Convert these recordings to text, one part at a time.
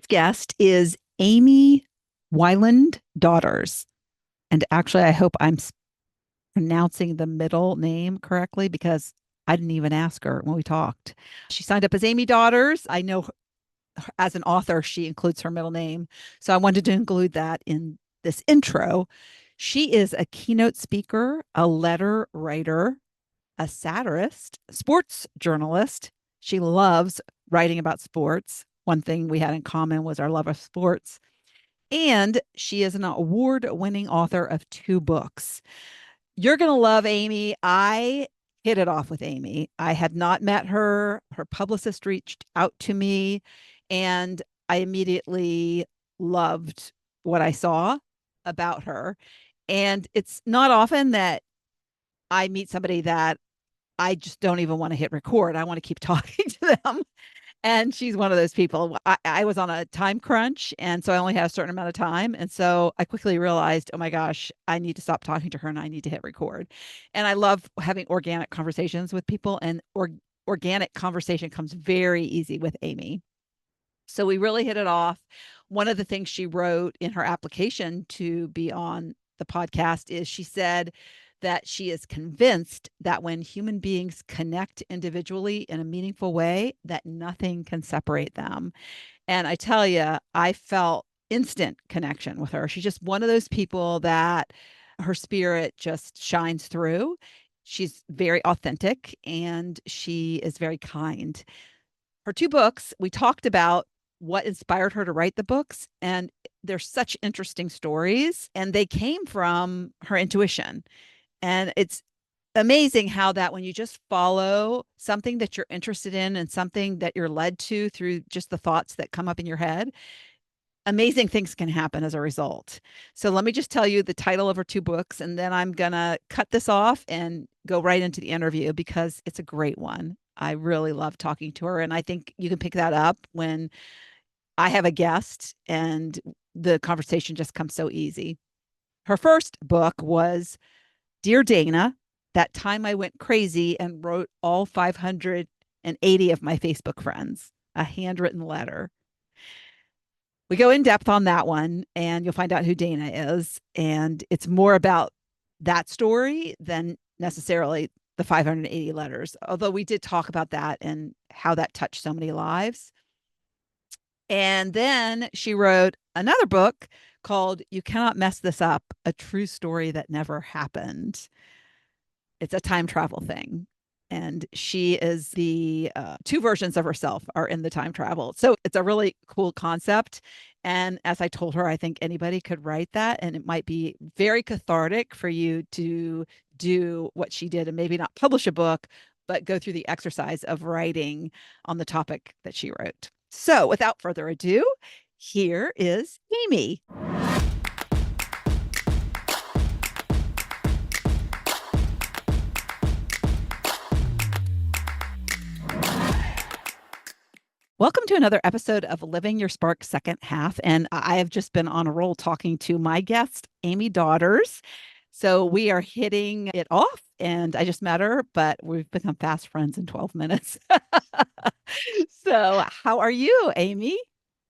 next guest is Amy Wyland Daughters. And actually, I hope I'm pronouncing the middle name correctly because I didn't even ask her when we talked. She signed up as Amy Daughters. I know as an author, she includes her middle name. So I wanted to include that in this intro. She is a keynote speaker, a letter writer, a satirist, sports journalist. She loves writing about sports. One thing we had in common was our love of sports. And she is an award winning author of two books. You're going to love Amy. I hit it off with Amy. I had not met her. Her publicist reached out to me, and I immediately loved what I saw about her. And it's not often that I meet somebody that I just don't even want to hit record. I want to keep talking to them. And she's one of those people. I was on a time crunch. And so I only had a certain amount of time. And so I quickly realized, oh my gosh, I need to stop talking to her and I need to hit record. And I love having organic conversations with people. And organic conversation comes very easy with Amy. So we really hit it off. One of the things she wrote in her application to be on the podcast is she said that she is convinced that when human beings connect individually in a meaningful way, that nothing can separate them. And I tell you, I felt instant connection with her. She's just one of those people that her spirit just shines through. She's very authentic and she is very kind. Her two books, we talked about what inspired her to write the books, and they're such interesting stories, and they came from her intuition. And it's amazing how that when you just follow something that you're interested in and something that you're led to through just the thoughts that come up in your head, amazing things can happen as a result. So let me just tell you the title of her two books, and then I'm going to cut this off and go right into the interview because it's a great one. I really love talking to her. And I think you can pick that up when I have a guest and the conversation just comes so easy. Her first book was Dear Dana, That Time I Went Crazy and Wrote All 580 of my Facebook friends, a handwritten letter. We go in depth on that one and you'll find out who Dana is. And it's more about that story than necessarily the 580 letters, although we did talk about that and how that touched so many lives. And then she wrote another book called You Cannot Mess This Up, A True Story That Never Happened. It's a time travel thing. And she is the two versions of herself are in the time travel. So it's a really cool concept. And as I told her, I think anybody could write that. And it might be very cathartic for you to do what she did and maybe not publish a book, but go through the exercise of writing on the topic that she wrote. So without further ado, here is Amy. Welcome to another episode of Living Your Spark Second Half. And I have just been on a roll talking to my guest, Amy Daughters. So we are hitting it off, and I just met her, but we've become fast friends in 12 minutes. So, how are you, Amy?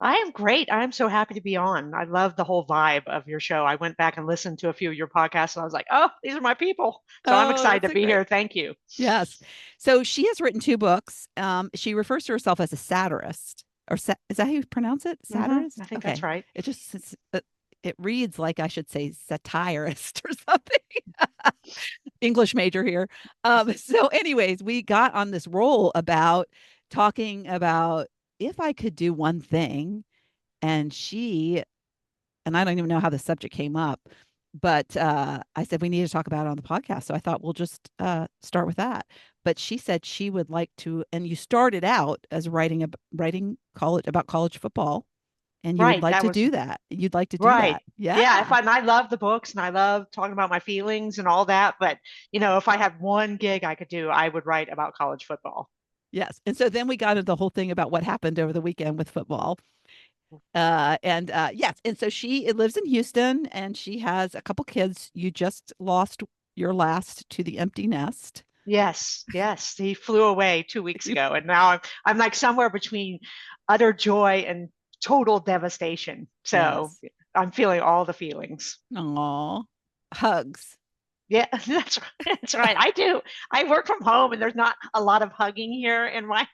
I am great. I'm so happy to be on. I love the whole vibe of your show. I went back and listened to a few of your podcasts and I was like, oh, these are my people. So I'm Oh, excited that's to so be great. here. Thank you. Yes. So she has written two books. She refers to herself as a satirist, or is that how you pronounce it? I Satirist? think that's Okay. right. It just it reads like I should say satirist or something. English major here. So, anyways, we got on this roll about talking about if I could do one thing, and and I don't even know how the subject came up, but I said we need to talk about it on the podcast. So I thought we'll just start with that. But she said she would like to, and you started out as writing college about college football, and you would Right. like That to was do that. You'd like to do right. that. Yeah. Yeah. I love the books and I love talking about my feelings and all that. But, if I had one gig I could do, I would write about college football. Yes. And so then we got into the whole thing about what happened over the weekend with football. And yes, and so she lives in Houston and she has a couple kids. You just lost your last to the empty nest. Yes, yes. He flew away 2 weeks ago. And now I'm like somewhere between utter joy and total devastation. So Yes. I'm feeling all the feelings. Aw. Hugs. Yeah, that's right. I do. I work from home, and there's not a lot of hugging here, and my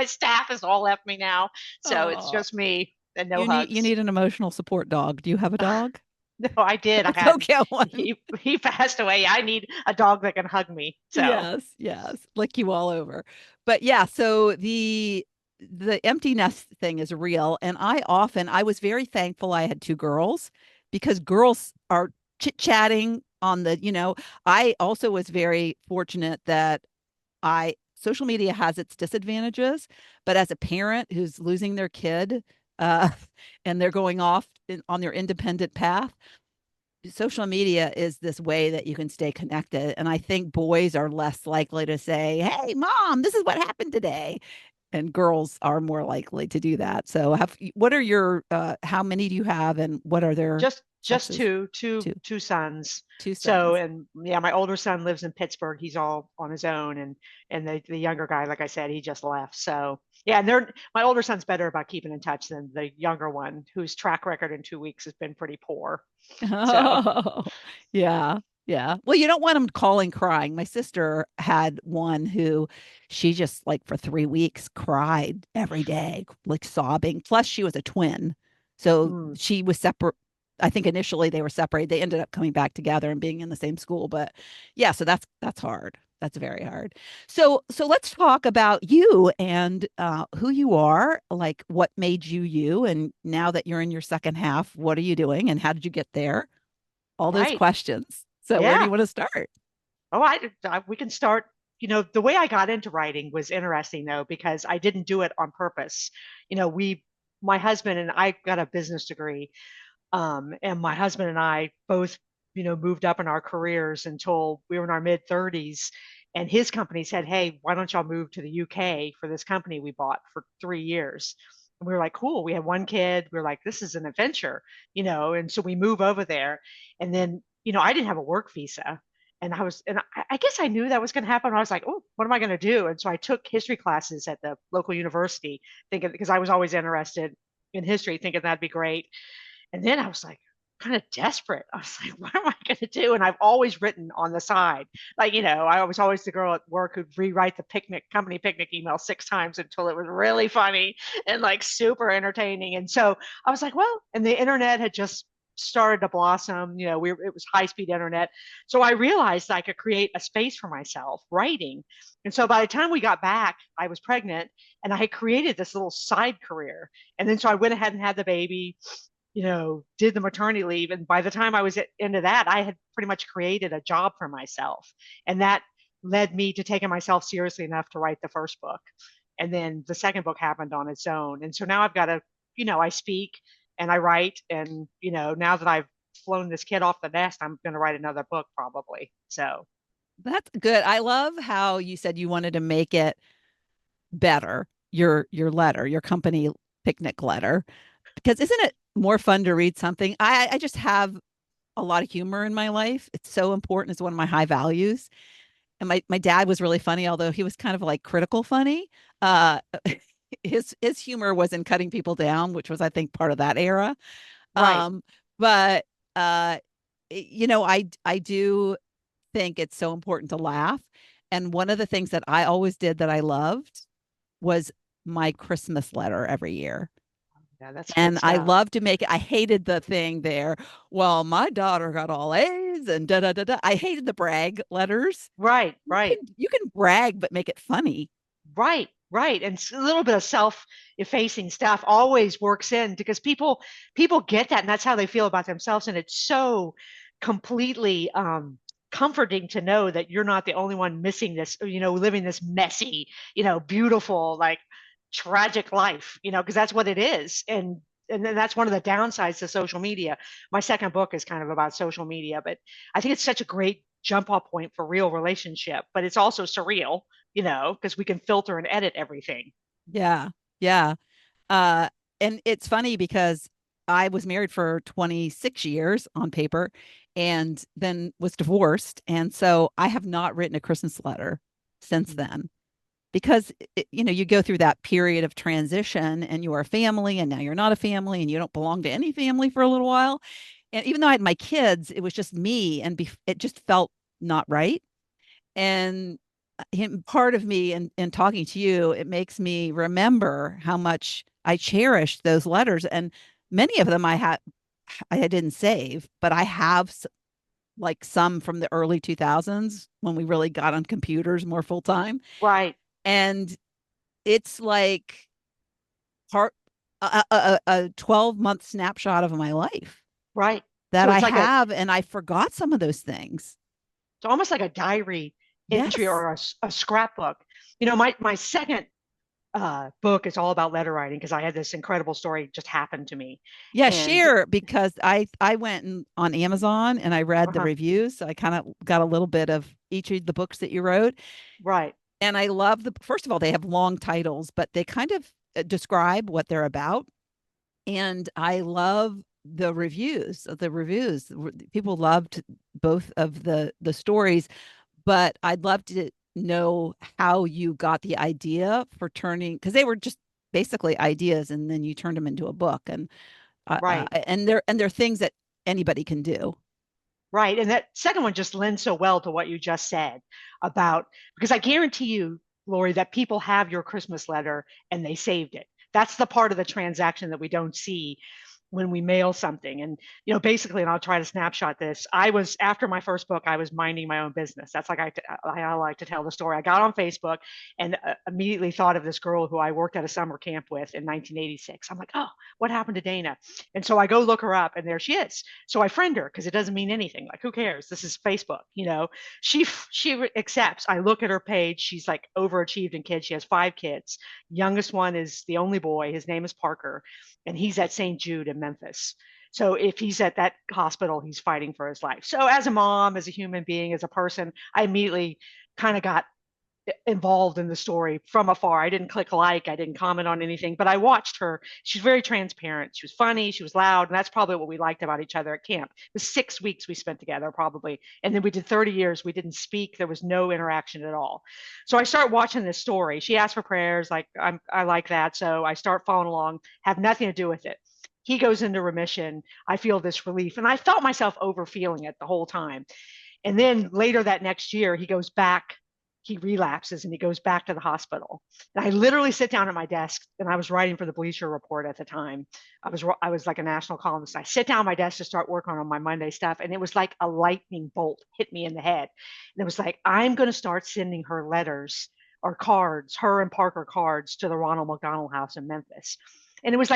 staff has all left me now, so it's Oh, just me and no you hugs. need an emotional support dog. Do you have a dog? No, I did. I Go had get one. he passed away. I need a dog that can hug me. So, Yes, yes. Lick you all over. But yeah, so the empty nest thing is real. And I was very thankful I had two girls because girls are chit-chatting on I also was very fortunate that I social media has its disadvantages, but as a parent who's losing their kid, uh, and they're going off on their independent path, social media is this way that you can stay connected. And I think boys are less likely to say, "Hey, mom, this is what happened today." And girls are more likely to do that. So what are your how many do you have and what are their just sexes? Two. two sons. Two So, sons. and yeah, my older son lives in Pittsburgh. He's all on his own, and the younger guy, like I said, he just left. So yeah, and they're my older son's better about keeping in touch than the younger one, whose track record in 2 weeks has been pretty poor. So, Oh, yeah. Yeah. Well, you don't want them calling crying. My sister had one who she just like for 3 weeks cried every day, like sobbing. Plus, she was a twin. So mm, she was separate. I think initially they were separated. They ended up coming back together and being in the same school. But yeah, so that's hard. That's very hard. So let's talk about you and who you are, like what made you you, and now that you're in your second half, what are you doing, and how did you get there? All those right. questions. So where do you Yeah. want to start? Oh, we can start. The way I got into writing was interesting though, because I didn't do it on purpose. My husband and I got a business degree. And my husband and I both, moved up in our careers until we were in our mid 30s. And his company said, "Hey, why don't y'all move to the UK for this company we bought for 3 years?" And we were like, "Cool." We had one kid. We were like, "This is an adventure," And so we move over there. And then, I didn't have a work visa. And I guess I knew that was going to happen. I was like, "Oh, what am I going to do?" And so I took history classes at the local university, thinking because I was always interested in history, thinking that'd be great. And then I was like, kind of desperate. I was like, what am I going to do? And I've always written on the side. Like, I was always the girl at work who'd rewrite the company picnic email 6 times until it was really funny and like super entertaining. And so I was like, well, and the internet had just started to blossom. It was high speed internet. So I realized I could create a space for myself writing. And so by the time we got back, I was pregnant and I had created this little side career. And then so I went ahead and had the baby, did the maternity leave. And by the time I was into that, I had pretty much created a job for myself. And that led me to taking myself seriously enough to write the first book. And then the second book happened on its own. And so now I've got I speak and I write. And, now that I've flown this kid off the nest, I'm going to write another book probably. So, That's good. I love how you said you wanted to make it better, your letter, your company picnic letter. Because isn't it more fun to read something? I just have a lot of humor in my life. It's so important. It's one of my high values. And my dad was really funny, although he was kind of like critical funny. Uh his humor was in cutting people down, which was I think part of that era. right. But I do think it's so important to laugh. And one of the things that I always did that I loved was my Christmas letter every year. Yeah, that's good And I stuff. love to make it. I hated the thing there. Well, my daughter got all A's and da da da da. I hated the brag letters. Right, right. You can brag, but make it funny. Right, right. And a little bit of self-effacing stuff always works in because people get that and that's how they feel about themselves. And it's so completely comforting to know that you're not the only one missing this, living this messy, beautiful, like tragic life, because that's what it is. And then that's one of the downsides to social media. My second book is kind of about social media, but I think it's such a great jump off point for real relationship, but it's also surreal, because we can filter and edit everything. Yeah. Yeah. Uh, and it's funny because I was married for 26 years on paper and then was divorced. And so I have not written a Christmas letter since then. because you go through that period of transition and you are a family and now you're not a family and you don't belong to any family for a little while. And even though I had my kids, it was just me and it just felt not right. And part of me in talking to you, it makes me remember how much I cherished those letters. And many of them I didn't save, but I have like some from the early 2000s when we really got on computers more full time. Right, And it's like part a 12-month snapshot of my life right. that So I it's like have, and I forgot some of those things. it's almost like a diary entry Yes. or a scrapbook. My second book is all about letter writing because I had this incredible story just happen to me. Yeah, And share because I went on Amazon and I read the uh reviews. So I kind of got a little bit of each of the books that you wrote. right, And I love first of all, they have long titles, but they kind of describe what they're about. And I love the reviews. The reviews, people loved both of the stories, but I'd love to know how you got the idea for turning, because they were just basically ideas, and then you turned them into a book. right. And they're things that anybody can do. Right. And that second one just lends so well to what you just said about, because I guarantee you, Lori, that people have your Christmas letter and they saved it. That's the part of the transaction that we don't see when we mail something. And, basically, and I'll try to snapshot this. After my first book, I was minding my own business. That's like I like to tell the story. I got on Facebook and immediately thought of this girl who I worked at a summer camp with in 1986. I'm like, oh, what happened to Dana? And so I go look her up and there she is. So I friend her because it doesn't mean anything. Like, who cares? This is Facebook. She accepts. I look at her page. She's like overachieved in kids. She has 5 kids. Youngest one is the only boy. His name is Parker, and he's at St. Jude in Memphis. So if he's at that hospital, he's fighting for his life. So as a mom, as a human being, as a person, I immediately kind of got involved in the story from afar. I didn't click like, I didn't comment on anything, but I watched her. She's very transparent. She was funny, she was loud, and that's probably what we liked about each other at camp. It was 6 weeks we spent together, probably. And then we did 30 years. We didn't speak. There was no interaction at all. So I start watching this story. She asked for prayers, like I like that. So I start following along, have nothing to do with it. He goes into remission. I feel this relief. And I felt myself over feeling it the whole time. And then later that next year, he goes back, he relapses and he goes back to the hospital. And I literally sit down at my desk, and I was writing for the Bleacher Report at the time. I was like a national columnist. I sit down at my desk to start working on my Monday stuff, and it was like a lightning bolt hit me in the head. And it was like, I'm going to start sending her letters or cards, her and Parker cards, to the Ronald McDonald House in Memphis. And it was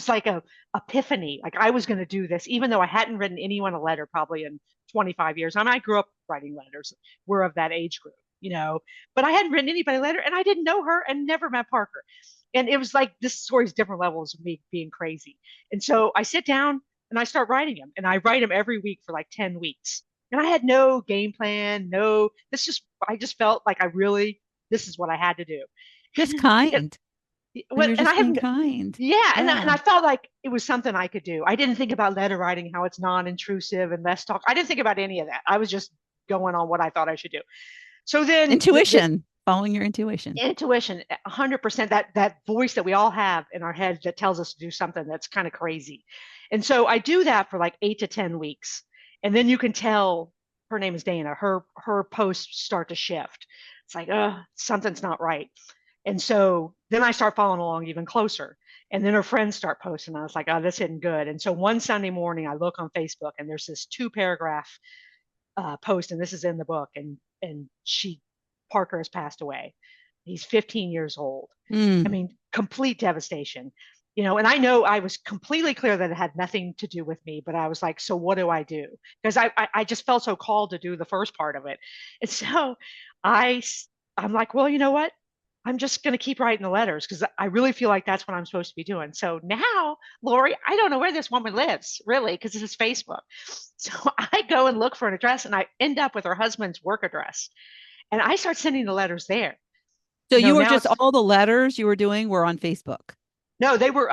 like a epiphany. Like I was going to do this, even though I hadn't written anyone a letter probably in 25 years. I mean, I grew up writing letters. We're of that age group, but I hadn't written anybody a letter, and I didn't know her and never met Parker. And it was like this story's different levels of me being crazy. And so I sit down and I start writing him, and I write him every week for like 10 weeks. And I had no game plan, I just felt like this is what I had to do. Just And, kind. And you're and I just being have, kind. yeah, and Yeah. I felt like it was something I could do. I didn't think about letter writing, how it's non-intrusive and less talk. I didn't think about any of that. I was just going on what I thought I should do. So then the Intuition, following your intuition. intuition, 100%, that voice that we all have in our head that tells us to do something that's kind of crazy. And so I do that for like 8 to 10 weeks. And then you can tell her name is Dana. Her posts start to shift. It's like, something's not right. And so then I start following along even closer. And then her friends start posting. I was like, oh, this isn't good. And so one Sunday morning, I look on Facebook and there's this 2 paragraph post, and this is in the book. And Parker has passed away. He's 15 years old. I Mm. mean, complete devastation. And I know I was completely clear that it had nothing to do with me, but I was like, so what do I do? Because I just felt so called to do the first part of it. And so I, I'm like, well, you know what? I'm just going to keep writing the letters because I really feel like that's what I'm supposed to be doing. So now, Lori, I don't know where this woman lives, really, because this is Facebook. So I go and look for an address, and I end up with her husband's work address. And I start sending the letters there. So you were Now just it's all the letters you were doing were on Facebook. no, they were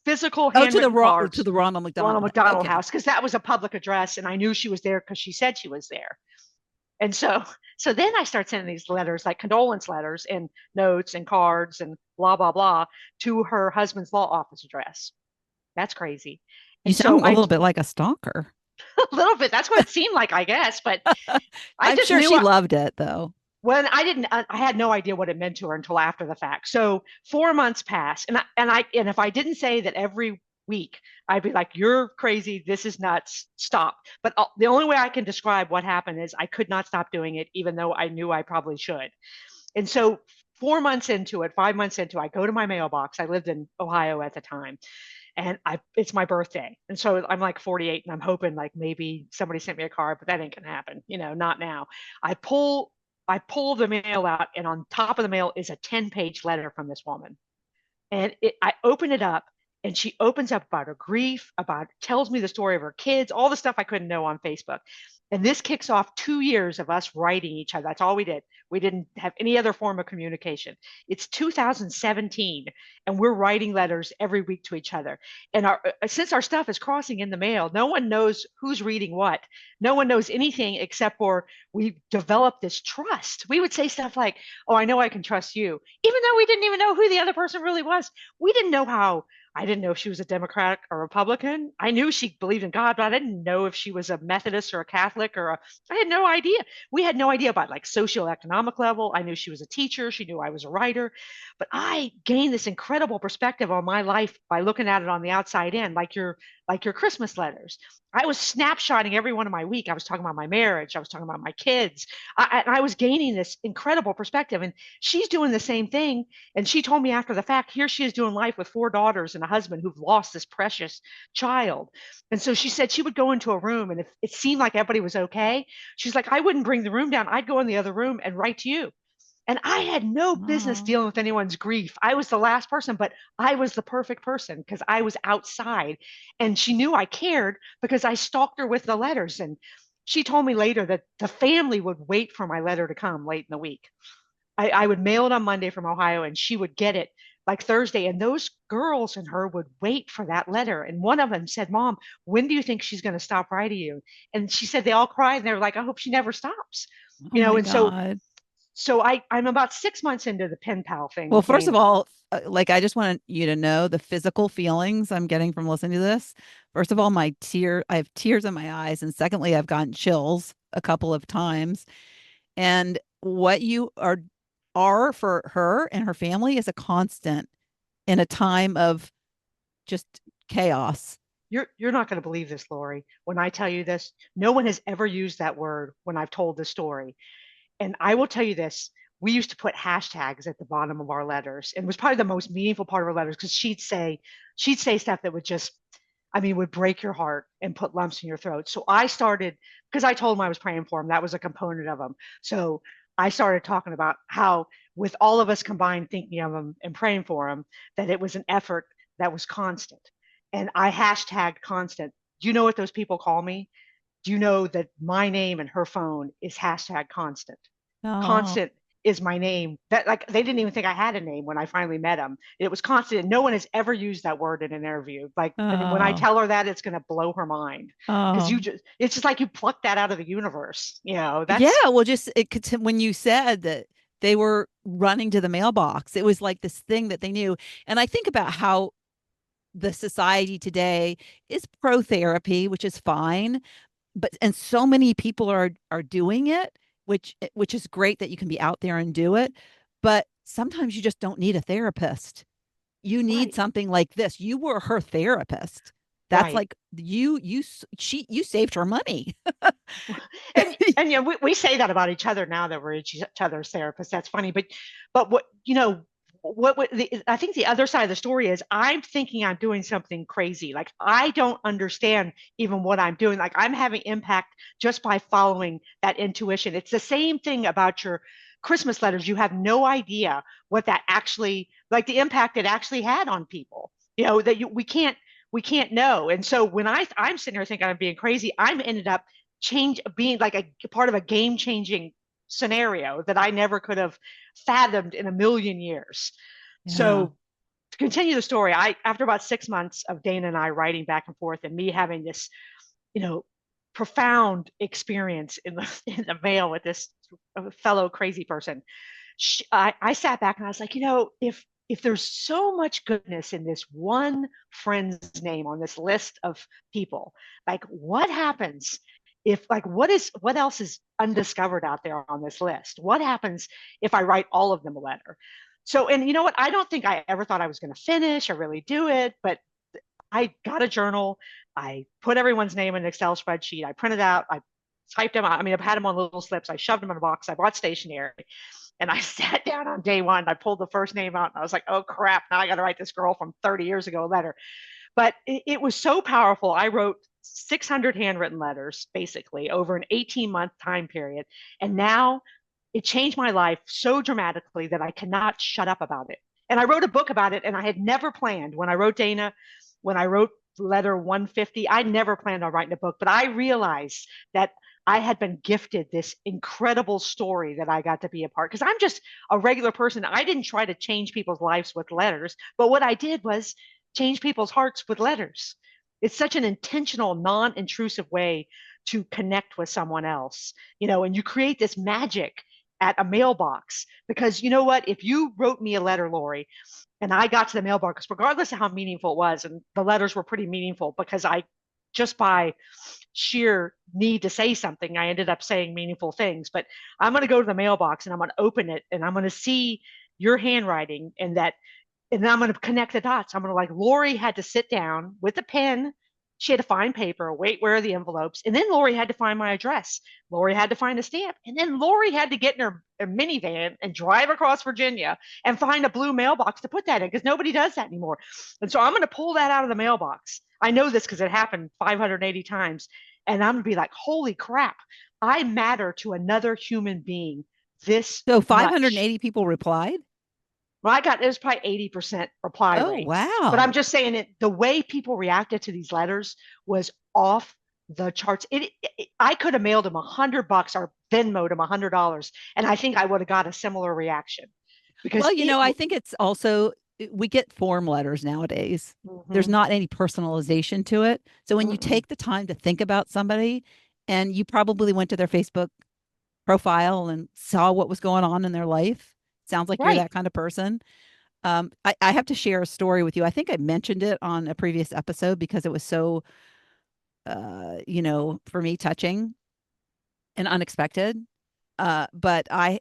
physical Oh, handwritten to cards, the Ronald McDonald. Ronald McDonald Okay. House, because that was a public address, and I knew she was there because she said she was there. And so then I start sending these letters, like condolence letters and notes and cards and blah, blah, blah, to her husband's law office address. That's crazy. You And so sound a I, little bit like a stalker. a little bit, that's what it seemed like, I guess, but I I'm just sure knew she loved it though. when I didn't, I had no idea what it meant to her until after the fact. So 4 months passed, and if I didn't say that every week, I'd be like, "You're crazy. This is nuts. Stop." But the only way I can describe what happened is I could not stop doing it, even though I knew I probably should. And so 4 months into it, 5 months into it, I go to my mailbox. I lived in Ohio at the time, and I it's my birthday. And so I'm like 48 and I'm hoping like maybe somebody sent me a card, but that ain't gonna happen, not now. I pull I pull the mail out, and on top of the mail is a 10-page letter from this woman. And I open it up, and she opens up about her grief, about tells me the story of her kids, all the stuff I couldn't know on Facebook. And this kicks off 2 years of us writing each other. That's all we did. We didn't have any other form of communication. It's 2017, and we're writing letters every week to each other. And since our stuff is crossing in the mail, no one knows who's reading what. No one knows anything except for we developed this trust. We would say stuff like, "Oh, I know I can trust you," even though we didn't even know who the other person really was. We didn't know how. I didn't know if she was a Democrat or Republican. I knew she believed in God, but I didn't know if she was a Methodist or a Catholic I had no idea. We had no idea about like socioeconomic level. I knew she was a teacher. She knew I was a writer. But I gained this incredible perspective on my life by looking at it on the outside in, like your Christmas letters. I was snapshotting every one of my week. I was talking about my marriage. I was talking about my kids. I was gaining this incredible perspective. And she's doing the same thing. And she told me after the fact, here she is doing life with 4 daughters and a husband who've lost this precious child. And so she said she would go into a room, and if it seemed like everybody was okay, she's like, I wouldn't bring the room down. I'd go in the other room and write to you. And I had no business Oh, dealing with anyone's grief. I was the last person, but I was the perfect person because I was outside. And she knew I cared because I stalked her with the letters. And she told me later that the family would wait for my letter to come late in the week. I would mail it on Monday from Ohio, and she would get it like Thursday. And those girls and her would wait for that letter. And one of them said, Mom, when do you think she's going to stop writing you? And she said they all cried, and they were like, I hope she never stops. oh my And so God. I'm about 6 months into the pen pal thing Well, with first of Dana. all, like I just want you to know the physical feelings I'm getting from listening to this. First of all, I have tears in my eyes, and secondly, I've gotten chills a couple of times. And what you are for her and her family is a constant in a time of just chaos. You're not going to believe this, Lori. When I tell you this, no one has ever used that word when I've told the story. And I will tell you this, we used to put hashtags at the bottom of our letters. And it was probably the most meaningful part of our letters because she'd say stuff that would just, I mean, would break your heart and put lumps in your throat. So I started, because I told him I was praying for him, that was a component of him. So I started talking about how, with all of us combined thinking of him and praying for him, that it was an effort that was constant. And I hashtagged constant. Do you know what those people call me? Do you know that my name and her phone is hashtag constant? Oh, Constant is my name. That, like, they didn't even think I had a name when I finally met him. It was constant. No one has ever used that word in an interview. Like, and when I oh, tell her that, it's going to blow her mind because oh. it's just like you pluck that out of the universe. Yeah, That's well, just it could, when you said that they were running to the mailbox, it was like this thing that they knew. And I think about how the society today is pro therapy, which is fine, but and so many people are doing it, which is great that you can be out there and do it, but sometimes you just don't need a therapist. You need right, something like this. You were her therapist. That's right. like you saved her money. And we say that about each other now that we're each other's therapists. That's funny, but I think the other side of the story is I'm thinking I'm doing something crazy. Like I don't understand even what I'm doing. Like I'm having impact just by following that intuition. It's the same thing about your Christmas letters. You have no idea what that actually, like the impact it actually had on people. That we can't know. And so when I'm sitting here thinking I'm being crazy, I'm ended up being like a part of a game changing scenario that I never could have fathomed in a million years. Yeah. So to continue the story, I after about 6 months of Dana and I writing back and forth and me having this, you know, profound experience in the in the mail with this fellow crazy person. I sat back and I was like, if there's so much goodness in this one friend's name on this list of people, like what happens if like what else is undiscovered out there on this list? What happens if I write all of them a letter? So, and you know what? I don't think I ever thought I was going to finish or really do it, but I got a journal. I put everyone's name in an Excel spreadsheet. I printed out. I typed them out. I mean, I've had them on little slips. I shoved them in a box. I bought stationery, and I sat down on day one. I pulled the first name out, and I was like, "Oh crap! Now I got to write this girl from 30 years ago a letter." But it was so powerful. I wrote 600 handwritten letters basically over an 18-month time period, and now it changed my life so dramatically that I cannot shut up about it. And I wrote a book about it, and I had never planned when I wrote Dana, when I wrote letter 150, I never planned on writing a book, but I realized that I had been gifted this incredible story that I got to be a part, because I'm just a regular person. I didn't try to change people's lives with letters, but what I did was change people's hearts with letters. It's such an intentional, non-intrusive way to connect with someone else, and you create this magic at a mailbox, because you know what? If you wrote me a letter, Lori, and I got to the mailbox, regardless of how meaningful it was, and the letters were pretty meaningful because I just by sheer need to say something, I ended up saying meaningful things. But I'm going to go to the mailbox and I'm going to open it and I'm going to see your handwriting, and then I'm going to connect the dots. I'm going to like, Lori had to sit down with a pen. She had to find paper, wait, where are the envelopes? And then Lori had to find my address. Lori had to find a stamp. And then Lori had to get in her minivan and drive across Virginia and find a blue mailbox to put that in, because nobody does that anymore. And so I'm going to pull that out of the mailbox. I know this because it happened 580 times. And I'm going to be like, holy crap, I matter to another human being this So much. 580 people replied. Well, it was probably 80% reply Oh, rate. But I'm wow. just saying the way people reacted to these letters was off the charts. I could have mailed him $100 or Venmoed him $100, and I think I would have got a similar reaction because Well, I think it's also, we get form letters nowadays. There's mhm, not any personalization to it. So when you mm-mm, take the time to think about somebody, and you probably went to their Facebook profile and saw what was going on in their life, sounds like you're right, that kind of person. I have to share a story with you. I think I mentioned it on a previous episode because it was so, for me, touching and unexpected. But my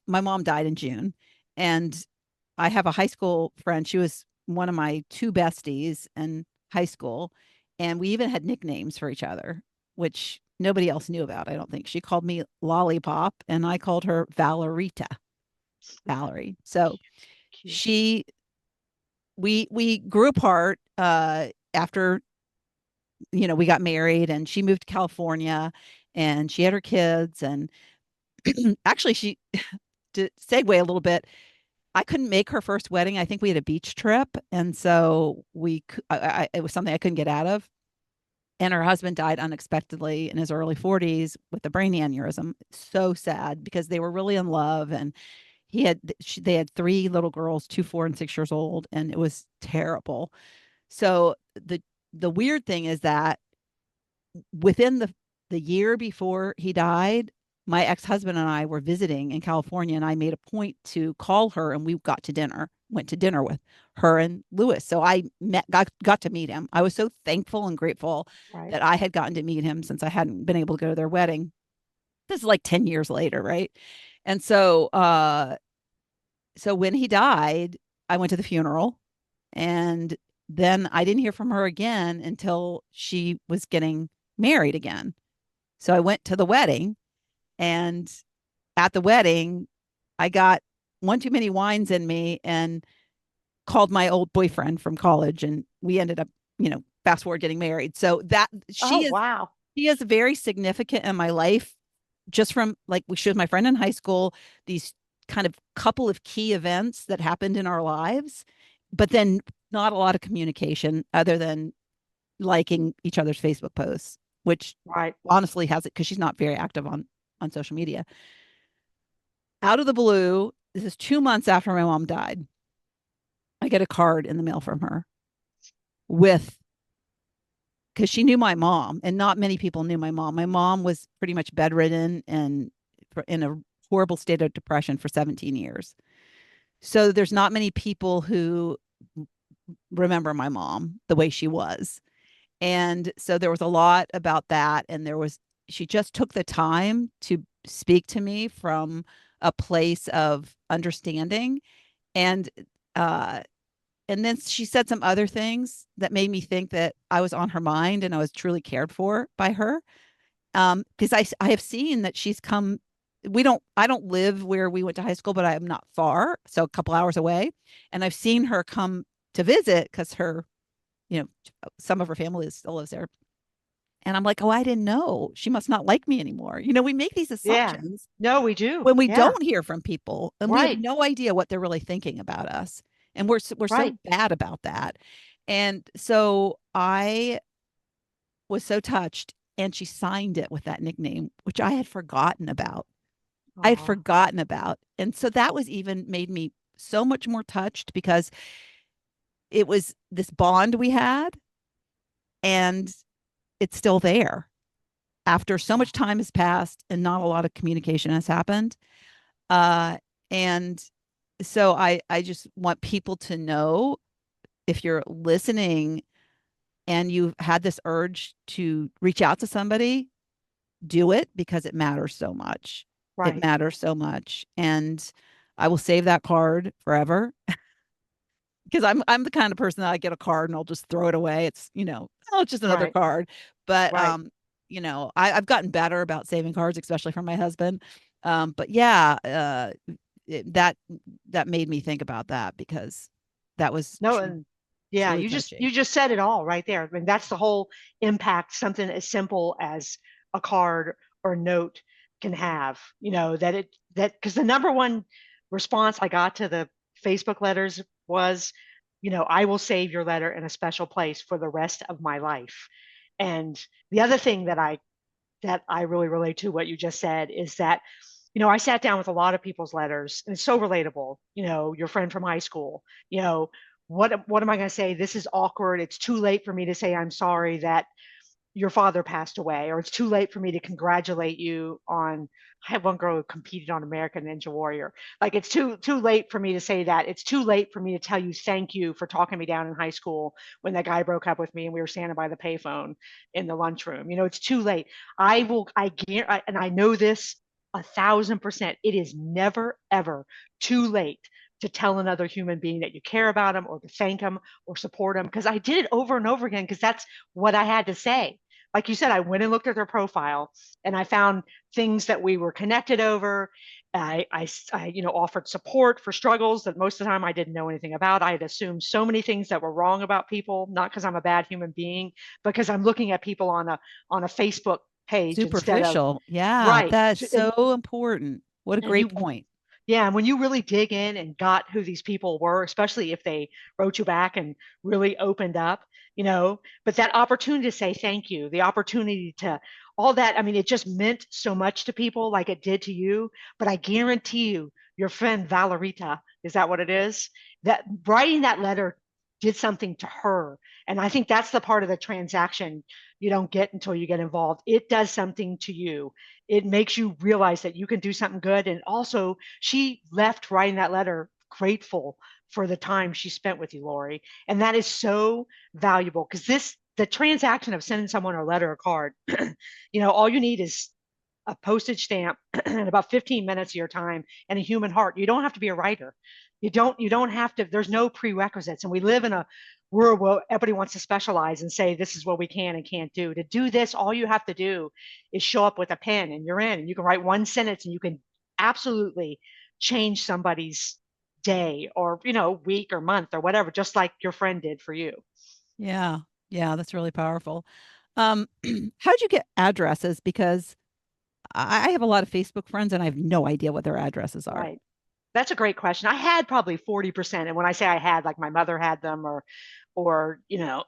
mom died in June, and I have a high school friend. She was one of my two besties in high school, and we even had nicknames for each other, which nobody else knew about, I don't think. She called me Lollipop, and I called her Valerita, Valerie. So cute, she we grew apart after we got married, and she moved to California, and she had her kids, and actually she to segue a little bit, I couldn't make her first wedding. I think we had a beach trip, and so it was something I couldn't get out of. And her husband died unexpectedly in his early 40s with a brain aneurysm. So sad because they were really in love, and they had three little girls, 2, 4, and 6 years old, and it was terrible. So the weird thing is that within the year before he died, my ex-husband and I were visiting in California, and I made a point to call her, and we went to dinner with her and Lewis. So I got to meet him. I was so thankful and grateful right, that I had gotten to meet him since I hadn't been able to go to their wedding. This is like 10 years later, right? And so when he died, I went to the funeral, and then I didn't hear from her again until she was getting married again. So I went to the wedding, and at the wedding, I got one too many wines in me and called my old boyfriend from college, and we ended up, fast forward, getting married. So that oh wow, she is very significant in my life, just from like she was my friend in high school, these kind of couple of key events that happened in our lives, but then not a lot of communication other than liking each other's Facebook posts, which right, honestly has it because she's not very active on social media. Out of the blue, this is 2 months after my mom died. I get a card in the mail from her with because she knew my mom, and not many people knew my mom. My mom was pretty much bedridden and in a horrible state of depression for 17 years. So there's not many people who remember my mom the way she was. And so there was a lot about that. And she just took the time to speak to me from a place of understanding. And, uh, and then she said some other things that made me think that I was on her mind and I was truly cared for by her. Because I have seen that she's come. I don't live where we went to high school, but I am not far, so a couple hours away. And I've seen her come to visit because you know, some of her family still lives there. And I'm like, oh, I didn't know. She must not like me anymore. We make these Yeah. assumptions No, we do. when we Yeah. don't hear from people and we have Right. no idea what they're really thinking about us. And we're so Right. bad about that. And so I was so touched and she signed it with that nickname, which I had forgotten about. I had Aw. forgotten about. And so that was even made me so much more touched because it was this bond we had and it's still there after so Aw. much time has passed and not a lot of communication has happened. Uh, and so I just want people to know, if you're listening and you've had this urge to reach out to somebody, do it because it matters so much. It Right. matters so much. And I will save that card forever because I'm the kind of person that I get a card and I'll just throw it away. Oh, it's just another Right. card. But Right. I've gotten better about saving cards, especially from my husband. But yeah, that made me think about that because that was No, and yeah, truly you touching. just said it all right there. I mean, that's the whole impact something as simple as a card or note can have. That because the number one response I got to the Facebook letters was, I will save your letter in a special place for the rest of my life. And the other thing that I really relate to what you just said is that, I sat down with a lot of people's letters and it's so relatable. Your friend from high school, you know, what am I going to say? This is awkward. It's too late for me to say I'm sorry that your father passed away, or it's too late for me to congratulate you on. I had one girl who competed on American Ninja Warrior. Like it's too late for me to say that. It's too late for me to tell you thank you for talking me down in high school when that guy broke up with me and we were standing by the payphone in the lunchroom. It's too late. I guarantee, and I know this 1,000%. It is never ever too late to tell another human being that you care about them or to thank them or support them, because I did it over and over again because that's what I had to say. Like you said, I went and looked at their profile and I found things that we were connected over. I offered support for struggles that most of the time I didn't know anything about. I had assumed so many things that were wrong about people, not because I'm a bad human being, because I'm looking at people on a Facebook page instead of Superficial. Yeah, right. that's so important. What a And great you point. yeah, and when you really dig in and got who these people were, especially if they wrote you back and really opened up, but that opportunity to say thank you, the opportunity to all that, I mean, it just meant so much to people like it did to you. But I guarantee you, your friend Valerita, is that what it is? That writing that letter did something to her. And I think that's the part of the transaction you don't get until you get involved. It does something to you. It makes you realize that you can do something good. And also, she left writing that letter grateful for the time she spent with you, Lori. And that is so valuable because the transaction of sending someone a letter or card, all you need is a postage stamp and about 15 minutes of your time and a human heart. You don't have to be a writer. You don't have to, there's no prerequisites. And we live in a world where everybody wants to specialize and say this is what we can and can't do. To do this, all you have to do is show up with a pen and you're in. And you can write one sentence and you can absolutely change somebody's day or week or month or whatever, just like your friend did for you. Yeah. Yeah, that's really powerful. How'd you get addresses? Because I have a lot of Facebook friends and I have no idea what their addresses are. Right. That's a great question. I had probably 40%. And when I say I had, like my mother had them or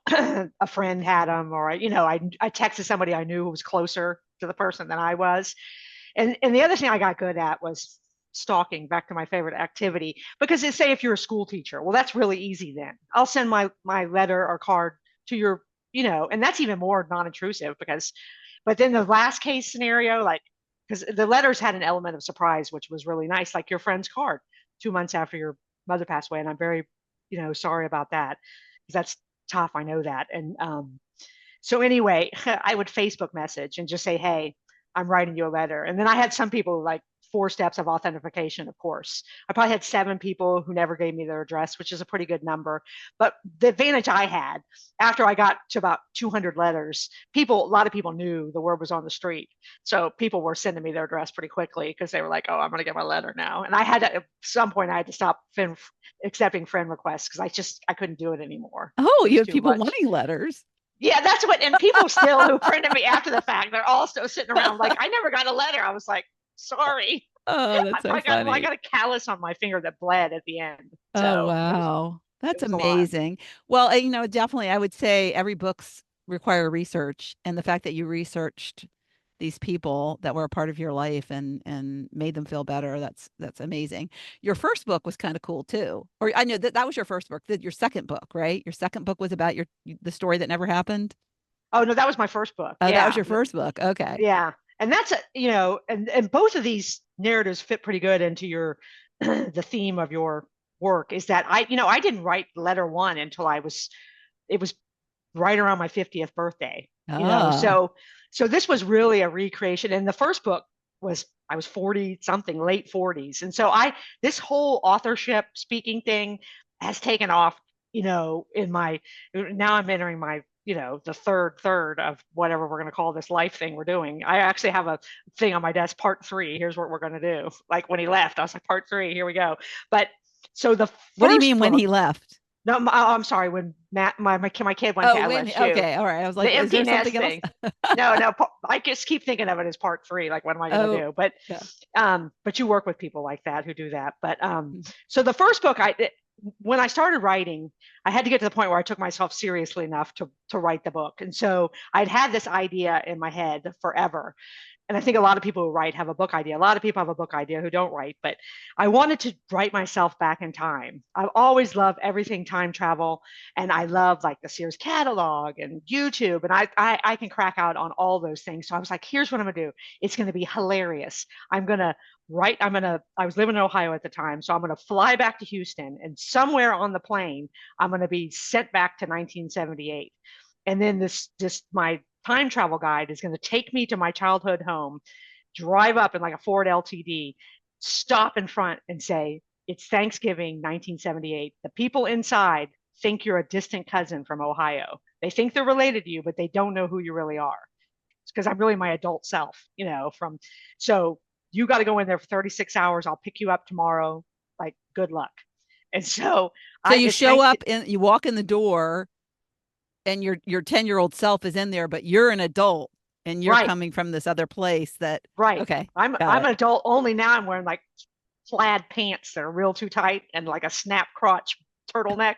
a friend had them, or I texted somebody I knew who was closer to the person than I was. And the other thing I got good at was stalking, back to my favorite activity. Because they say if you're a school teacher, well, that's really easy then. I'll send my letter or card to your and that's even more non-intrusive because, but then the last case scenario, like, because the letters had an element of surprise, which was really nice, like your friend's card 2 months after your mother passed away. And I'm very, sorry about that because that's tough. I know that. And so anyway, I would Facebook message and just say, "Hey, I'm writing you a letter." And then I had some people like 4 steps of authentication, of course. I probably had 7 people who never gave me their address, which is a pretty good number. But the advantage I had after I got to about 200 letters, a lot of people knew the word was on the street. So people were sending me their address pretty quickly because they were like, "Oh, I'm going to get my letter now." And I had to, at some point, I had to stop accepting friend requests because I couldn't do it anymore. Oh, It you was have too people much. wanting letters. Yeah, that's what, and people still who friended me after the fact, they're all still sitting around like, I never got a letter. I was like, sorry. Oh, that's so I funny. got a callus on my finger that bled at the end. Oh, So wow. it That's was a lot. amazing. Well, definitely I would say every books require research, and the fact that you researched these people that were a part of your life and made them feel better, that's amazing. Your first book was kind of cool too. Or I know that that was your first book, your second book, right? Your second book was about the story that never happened. Oh no, that was my first book. Oh, that was Yeah. your first book. Okay. Yeah. And that's and both of these narratives fit pretty good into your the theme of your work is that I didn't write letter one until it was right around my 50th birthday, Ah. so this was really a recreation. And the first book was, I was 40 something, late 40s. And so this whole authorship speaking thing has taken off, in my, now I'm entering my, the third of whatever we're going to call this life thing we're doing. I actually have a thing on my desk, part three. Here's what we're going to do. Like when he left, I was like, part three, here we go. But so the What do you first mean when book, he left? no, I'm sorry. When my kid went to Oh, when LSU, okay, all right. I was the like, is empty there nest something else? thing. No, no, I just keep thinking of it as part three. Like, what am I going to Oh, do? yeah. But you work with people like that who do that. But so the first book, when I started writing, I had to get to the point where I took myself seriously enough to write the book. And so I'd had this idea in my head forever. And I think a lot of people who write have a book idea. A lot of people have a book idea who don't write, but I wanted to write myself back in time. I've always loved everything time travel, and I love like the Sears catalog and YouTube, and I can crack out on all those things. So I was like, here's what I'm gonna do. It's gonna be hilarious. I'm gonna write. I was living in Ohio at the time, so I'm gonna fly back to Houston, and somewhere on the plane, I'm gonna be sent back to 1978. And then this my time travel guide is going to take me to my childhood home, drive up in like a Ford LTD, stop in front and say, "It's Thanksgiving 1978. The people inside think you're a distant cousin from Ohio. They think they're related to you, but they don't know who you really are." It's because I'm really my adult self, from so you got to go in there for 36 hours. I'll pick you up tomorrow. Like, good luck. And so So you it's show thank up and you walk in the door and your 10-year-old self is in there, but you're an adult and you're right, coming from this other place that right. okay, got I'm it. an adult only now. I'm wearing like plaid pants that are real too tight and like a snap crotch turtleneck.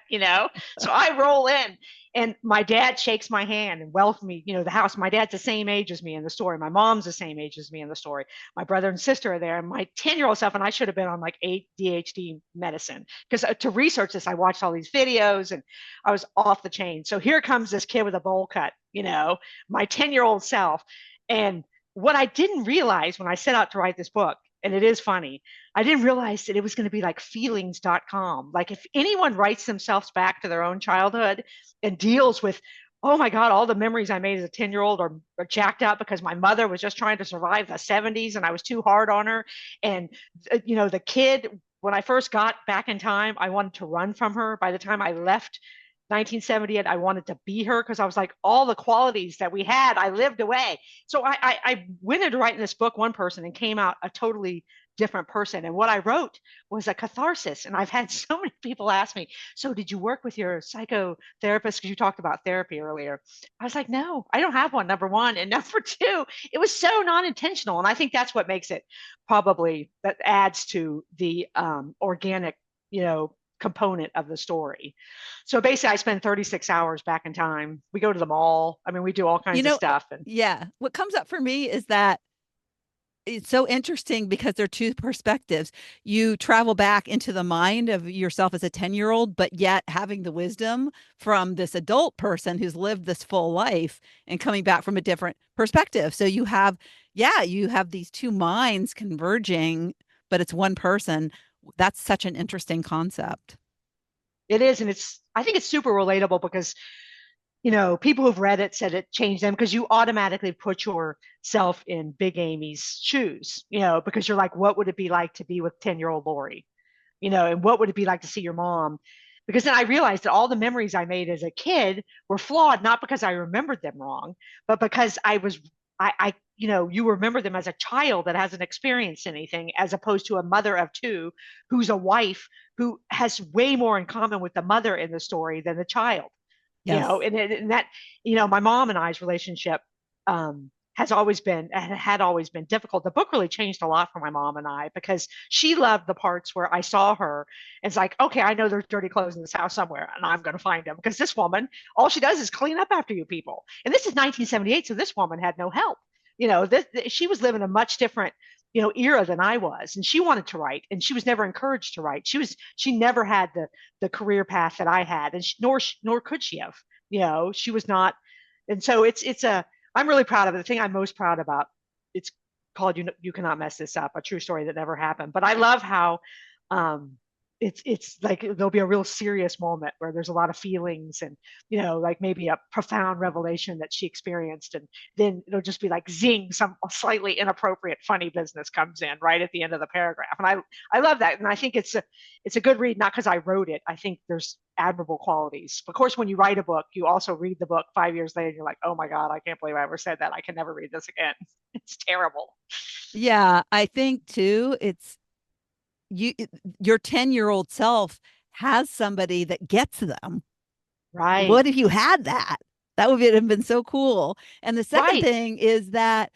So I roll in and my dad shakes my hand and welcomes me, the house. My dad's the same age as me in the story. My mom's the same age as me in the story. My brother and sister are there. And my 10-year-old self, and I should have been on like ADHD medicine because to research this, I watched all these videos and I was off the chain. So here comes this kid with a bowl cut, my 10-year-old self. And what I didn't realize when I set out to write this book, and it is funny, I didn't realize that it was going to be like feelings.com. Like if anyone writes themselves back to their own childhood and deals with, oh my God, all the memories I made as a 10-year-old are jacked up because my mother was just trying to survive the 70s and I was too hard on her. And, the kid, when I first got back in time, I wanted to run from her. By the time I left 1978, I wanted to be her because I was like, all the qualities that we had, I lived away. So I went into writing this book one person and came out a totally different person. And what I wrote was a catharsis. And I've had so many people ask me, so did you work with your psychotherapist? Because you talked about therapy earlier. I was like, no, I don't have one, number one. And number two, it was so non-intentional. And I think that's what makes it probably that adds to the organic, component of the story. So basically, I spend 36 hours back in time. We go to the mall. I mean, we do all You kinds of know, stuff. And yeah. What comes up for me is that it's so interesting because they're two perspectives. You travel back into the mind of yourself as a 10-year-old, but yet having the wisdom from this adult person who's lived this full life and coming back from a different perspective. So you have, yeah, you have these two minds converging, but it's one person. That's such an interesting concept. It is, and I think it's super relatable because people who've read it said it changed them because you automatically put yourself in Big Amy's shoes, because you're like, what would it be like to be with 10-year-old Lori? And what would it be like to see your mom? Because then I realized that all the memories I made as a kid were flawed, not because I remembered them wrong, but because you remember them as a child that hasn't experienced anything, as opposed to a mother of two who's a wife who has way more in common with the mother in the story than the child. Yes. And that, my mom and I's relationship had always been difficult. The book really changed a lot for my mom and I because she loved the parts where I saw her and it's like, okay, I know there's dirty clothes in this house somewhere and I'm going to find them because this woman, all she does is clean up after you people. And this is 1978, so this woman had no help. She was living a much different era than I was, and she wanted to write, and she was never encouraged to write. She never had the career path that I had, and nor could she have. She was not, and so it's a I'm really proud of it. The thing I'm most proud about, it's called You Cannot Mess This Up, a true story that never happened. But I love how um, it's like there'll be a real serious moment where there's a lot of feelings and like maybe a profound revelation that she experienced, and then it'll just be like zing, some slightly inappropriate funny business comes in right at the end of the paragraph, and I love that, and I think it's a good read, not because I wrote it. I think there's admirable qualities. Of course, when you write a book, you also read the book 5 years later, and you're like, oh my god, I can't believe I ever said that. I can never read this again. It's terrible. Yeah, I think too, it's you your 10-year-old self has somebody that gets them. Right. What if you had that? That would have been so cool. And the second Right. thing is that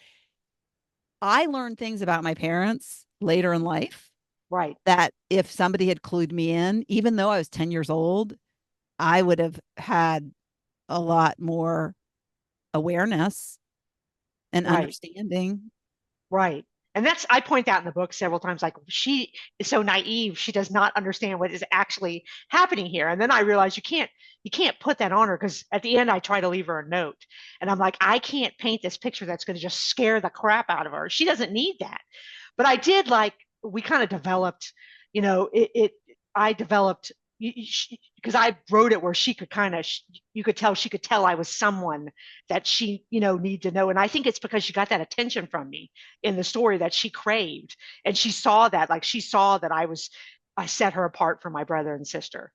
I learned things about my parents later in life Right. that if somebody had clued me in, even though I was 10 years old, I would have had a lot more awareness and Right. understanding. Right. And I point out in the book several times, like she is so naive, she does not understand what is actually happening here. And then I realized you can't put that on her because at the end I try to leave her a note. And I'm like, I can't paint this picture that's going to just scare the crap out of her. She doesn't need that. But I did like we kind of developed, I developed because I wrote it where she could kind of you could tell she could tell I was someone that she need to know, and I think it's because she got that attention from me in the story that she craved, and she saw that, like she saw that I set her apart from my brother and sister,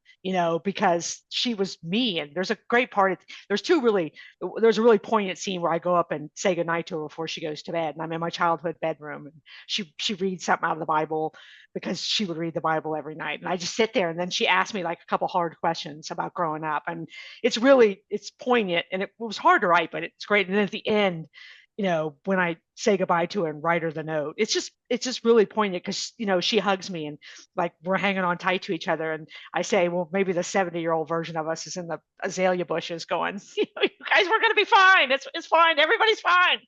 because she was me. And there's a great part. There's a really poignant scene where I go up and say goodnight to her before she goes to bed. And I'm in my childhood bedroom and she reads something out of the Bible because she would read the Bible every night. And I just sit there and then she asked me like a couple hard questions about growing up. And it's poignant and it was hard to write, but it's great. And then at the end, when I say goodbye to her and write her the note, it's just really poignant because she hugs me and like we're hanging on tight to each other. And I say, well, maybe the 70-year-old version of us is in the azalea bushes going, you guys, we're gonna be fine. It's fine. Everybody's fine.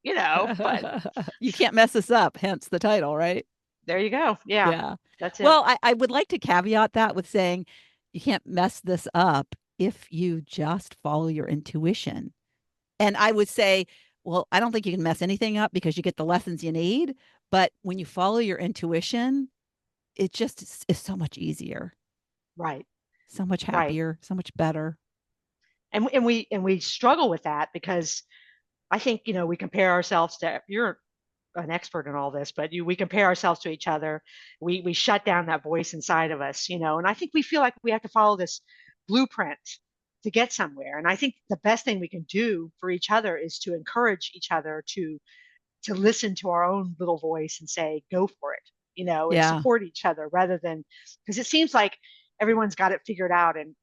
But You can't mess this up, hence the title, right? there you go. Yeah, Yeah. that's it. Well, I would like to caveat that with saying you can't mess this up if you just follow your intuition. And I would say, well, I don't think you can mess anything up because you get the lessons you need. But when you follow your intuition, it just is so much easier, Right. so much Right. happier, so much better. And we struggle with that because I think we compare ourselves to you're an expert in all this, but we compare ourselves to each other. We shut down that voice inside of us, and I think we feel like we have to follow this blueprint to get somewhere. And I think the best thing we can do for each other is to encourage each other to listen to our own little voice and say, go for it, and Yeah. support each other rather than because it seems like everyone's got it figured out and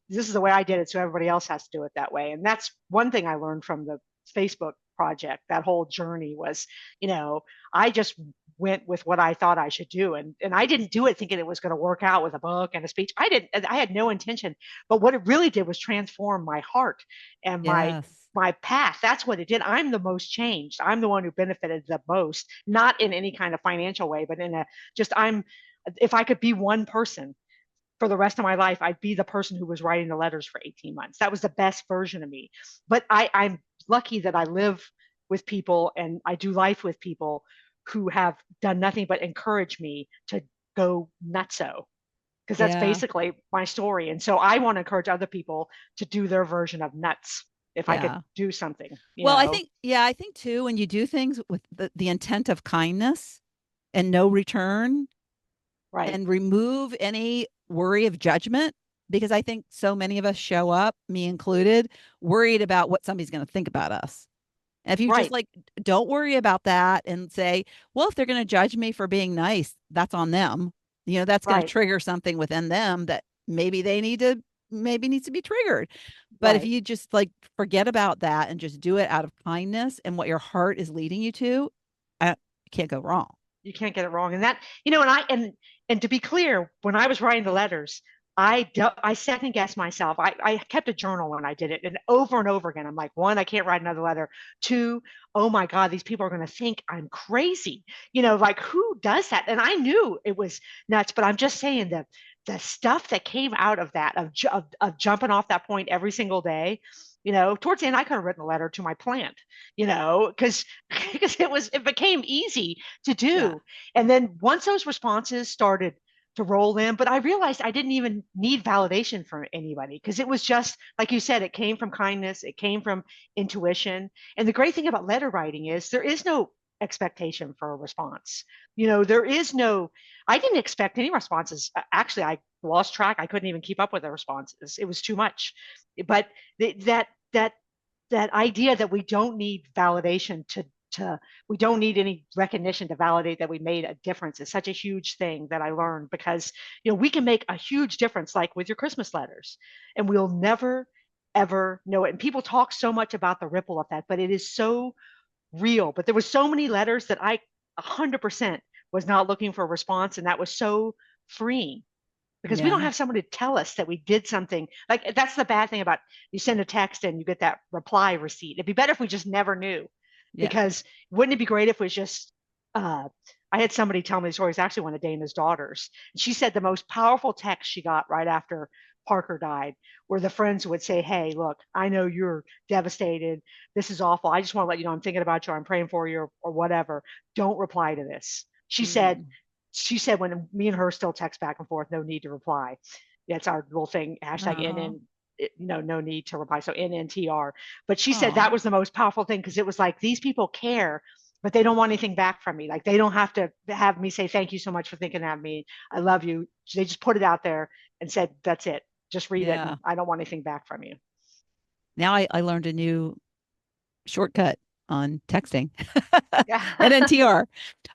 this is the way I did it, so everybody else has to do it that way. And that's one thing I learned from the Facebook project. That whole journey was, you know, I just went with what I thought I should do. And I didn't do it thinking it was going to work out with a book and a speech. I had no intention, but what it really did was transform my heart and Yes. my path. That's what it did. I'm the most changed. I'm the one who benefited the most, not in any kind of financial way, but in a just I'm if I could be one person for the rest of my life, I'd be the person who was writing the letters for 18 months. That was the best version of me. But I'm lucky that I live with people and I do life with people who have done nothing but encourage me to go nutso, because that's Yeah. basically my story. And so I want to encourage other people to do their version of nuts if I could Yeah. do something, you Well, I know? think, yeah, I think too, when you do things with the intent of kindness and no return Right, and remove any worry of judgment, because I think so many of us show up, me included, worried about what somebody's going to think about us. And if you just right, like, don't worry about that and say, well, if they're going to judge me for being nice, that's on them. You know, that's going to right, trigger something within them that maybe they need to, maybe needs to be triggered. But if right. you just like forget about that and just do it out of kindness and what your heart is leading you to, you can't go wrong. You can't get it wrong. And that, and to be clear, when I was writing the letters, I second guessed myself. I kept a journal when I did it, and over again. I'm like, one, I can't write another letter. Two, oh my God, these people are going to think I'm crazy. Like who does that? And I knew it was nuts, but I'm just saying that the stuff that came out of that, of jumping off that point every single day, towards the end, I could have written a letter to my plant, because it became easy to Yeah. do. And then once those responses started to roll in, but I realized I didn't even need validation from anybody because it was just, like you said, it came from kindness, it came from intuition. And the great thing about letter writing is there is no expectation for a response. There is no, I didn't expect any responses. Actually, I lost track. I couldn't even keep up with the responses. It was too much. But that that idea that we don't need validation to we don't need any recognition to validate that we made a difference is such a huge thing that I learned, because we can make a huge difference, like with your Christmas letters, and we'll never ever know it. And people talk so much about the ripple effect, but it is so real. But there was so many letters that I 100% was not looking for a response, and that was so freeing, because we don't Yeah. have someone to tell us that we did something. Like, that's the bad thing about, you send a text and you get that reply receipt. It'd be better if we just never knew, Yeah. because wouldn't it be great if it was just I had somebody tell me the story. It's actually one of Dana's daughters. She said the most powerful text she got right after Parker died were the friends who would say, hey, look, I know you're devastated. This is awful. I just want to let you know I'm thinking about you, or I'm praying for you, or whatever. Don't reply to this. Mm. She said, when me and her still text back and forth, no need to reply. That's our little thing, hashtag Uh-huh. NN, no need to reply. So NNTR. But she said that Oh, was the most powerful thing, because it was like, these people care, but they don't want anything back from me. Like, they don't have to have me say, thank you so much for thinking of me. I love you. They just put it out there and said, that's it. Just read it. yeah. And I don't want anything back from you. Now I learned a new shortcut on texting. Yeah. NNTR.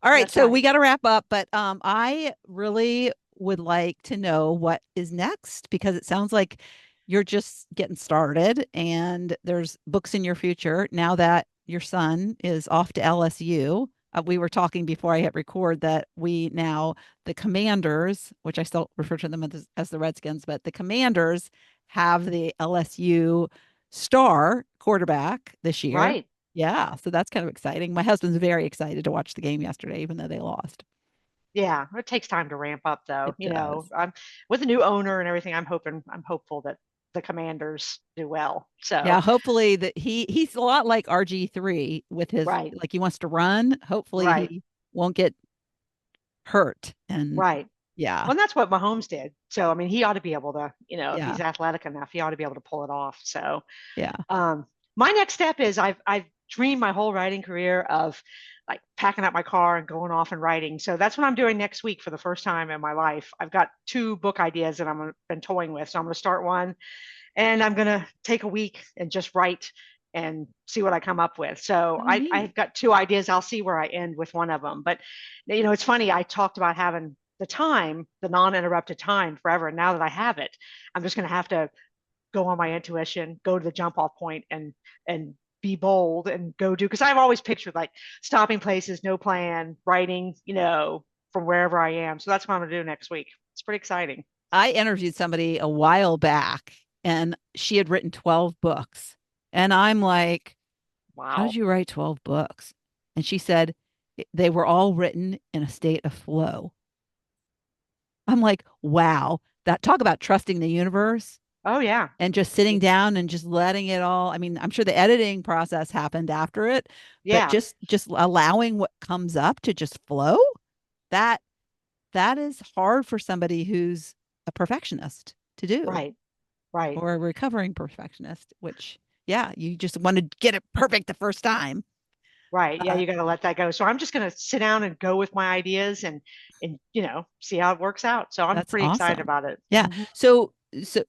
All right, That's so we right. got to wrap up, but I really would like to know what is next, because it sounds like you're just getting started and there's books in your future now that your son is off to LSU. We were talking before I hit record that we now, the Commanders, which I still refer to them as the Redskins, but the Commanders have the LSU star quarterback this year. Right. Yeah, so that's kind of exciting. My husband's very excited to watch the game yesterday, even though they lost. Yeah. It takes time to ramp up, though. It does. I'm with a new owner and everything. I'm hopeful that the Commanders do well. Yeah, So, hopefully that he's a lot like RG3 with his, right. like, he wants to run. Hopefully Right. he won't get hurt. And Right. yeah, Well, and that's what Mahomes did. So, I mean, he ought to be able to, if yeah, he's athletic enough, he ought to be able to pull it off. So, yeah. Um, my next step is, I've dreamed my whole writing career of like packing up my car and going off and writing. So that's what I'm doing next week for the first time in my life. I've got two book ideas that I'm been toying with. So I'm going to start one, and I'm going to take a week and just write and see what I come up with. So Oh, I've neat. got two ideas. I'll see where I end with one of them. But it's funny. I talked about having the time, the non-interrupted time forever. And now that I have it, I'm just going to have to go on my intuition, go to the jump off point, and be bold and go do, because I've always pictured like stopping places, no plan, writing, from wherever I am. So that's what I'm gonna do next week. It's pretty exciting. I interviewed somebody a while back and she had written 12 books. And I'm like, how did Wow. you write 12 books? And she said they were all written in a state of flow. I'm like, wow, that talk about trusting the universe Oh yeah. and just sitting down and just letting it all. I mean, I'm sure the editing process happened after it, but Yeah. just allowing what comes up to just flow, that that is hard for somebody who's a perfectionist to do Right. Right. or a recovering perfectionist, which yeah, you just want to get it perfect the first time. Right. Yeah, Uh, you got to let that go. So I'm just going to sit down and go with my ideas and see how it works out. So I'm that's pretty excited awesome. about it. Yeah. So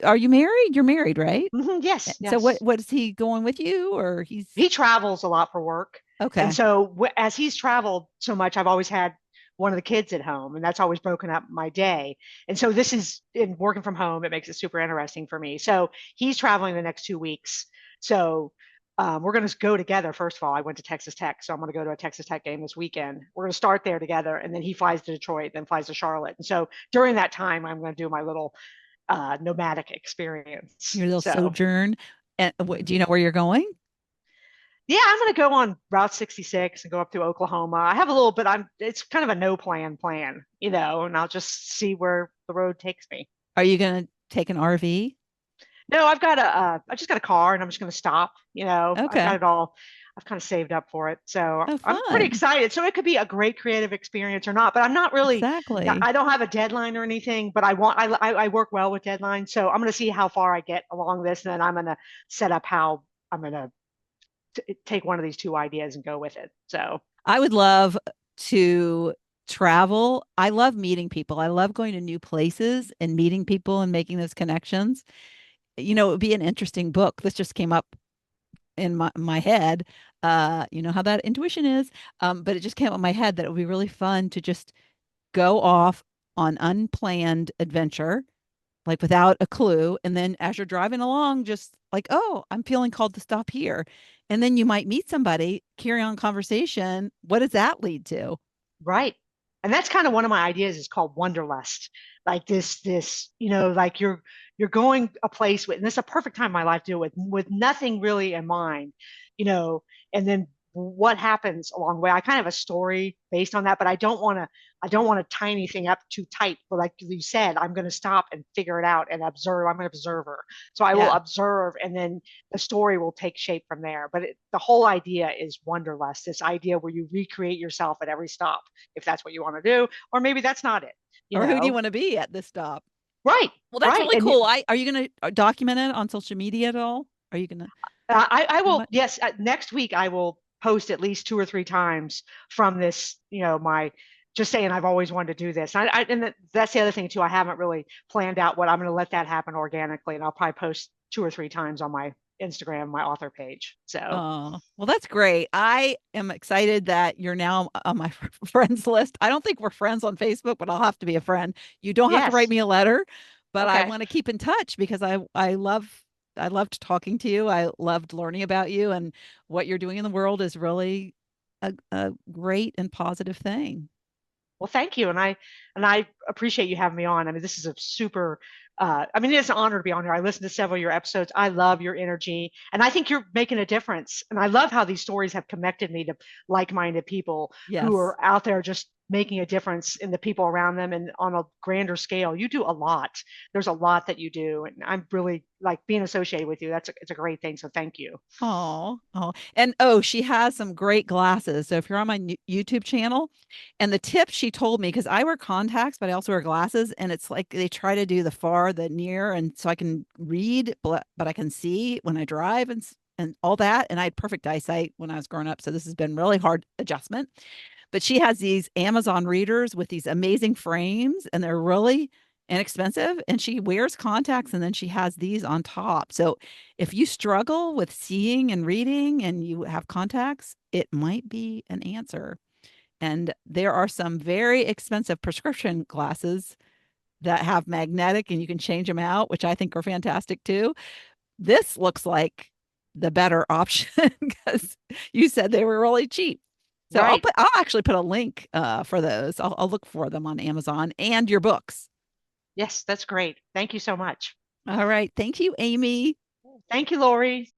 are you married? You're married, right? Yes, So yes. what is he going with you or he's He travels a lot for work. And okay. so as he's traveled so much, I've always had one of the kids at home, and that's always broken up my day. And so this is in working from home, it makes it super interesting for me. So he's traveling the next 2 weeks. So we're going to go together. First of all, I went to Texas Tech, so I'm going to go to a Texas Tech game this weekend. We're going to start there together, and then he flies to Detroit, then flies to Charlotte. And so during that time, I'm going to do my little nomadic experience. Your little So sojourn. And do mhm. you know where you're going? Yeah, I'm gonna go on Route 66 and go up through Oklahoma. I have a little bit. It's kind of a no plan, and I'll just see where the road takes me. Are you going to take an RV? No, I just got a car, and I'm just gonna stop. I've got Okay. it all. I've kind of saved up for it, so Oh, I'm pretty fun. excited. So it could be a great creative experience or not, but I'm not really. Exactly. I don't have a deadline or anything, but I work well with deadlines, so I'm gonna see how far I get along this, and then I'm gonna set up how I'm gonna take one of these two ideas and go with it. So I would love to travel. I love meeting people. I love going to new places and meeting people and making those connections. It would be an interesting book. This just came up in my head. You know how that intuition is. But it just came up in my head that it would be really fun to just go off on unplanned adventure, like without a clue. And then as you're driving along, just like, oh, I'm feeling called to stop here. And then you might meet somebody, carry on conversation. What does that lead to? right. And that's kind of one of my ideas is called wanderlust. Like like you're going a place with, and this is a perfect time in my life to do it with nothing really in mind, you know, and then what happens along the way. I kind of have a story based on that, but I don't want to tie anything up too tight. But like you said, I'm going to stop and figure it out and observe. I'm an observer. So I will Yeah. observe, and then the story will take shape from there. But the whole idea is wanderlust, this idea where you recreate yourself at every stop, if that's what you want to do, or maybe that's not it, you Or who do you know? want to be at this stop? Right, Well, that's right. really cool. Are you going to document it on social media at all? Are you going to I do will, much? yes, next week I will post at least 2 or 3 times from this, my just saying I've always wanted to do this. And that's the other thing too. I haven't really planned out what I'm going to let that happen organically, and I'll probably post 2 or 3 times on my Instagram, my author page. So Oh, well, that's great. I am excited that you're now on my friends list. I don't think we're friends on Facebook, but I'll have to be a friend. You don't have to write yes, me a letter, but I okay. want to keep in touch because I loved talking to you. I loved learning about you and what you're doing in the world is really a great and positive thing. Well, thank you, and I appreciate you having me on. I mean, this is a super. I mean, it's an honor to be on here. I listened to several of your episodes. I love your energy, and I think you're making a difference. And I love how these stories have connected me to like-minded people who Yes. are out there just making a difference in the people around them and on a grander scale. You do a lot. There's a lot that you do, and I'm really like being associated with you. It's a great thing. So thank you. Oh, oh, and oh, she has some great glasses. So if you're on my YouTube channel, and the tip she told me, because I wear contacts, but I also wear glasses, and it's like they try to do the far, the near, and so I can read, but I can see when I drive and all that. And I had perfect eyesight when I was growing up, so this has been really hard adjustment. But she has these Amazon readers with these amazing frames, and they're really inexpensive. And she wears contacts, and then she has these on top. So if you struggle with seeing and reading and you have contacts, it might be an answer. And there are some very expensive prescription glasses that have magnetic and you can change them out, which I think are fantastic too. This looks like the better option because you said they were really cheap. So Right. I'll actually put a link for those. I'll look for them on Amazon and your books. Yes, that's great. Thank you so much. All right. Thank you, Amy. Thank you, Lori.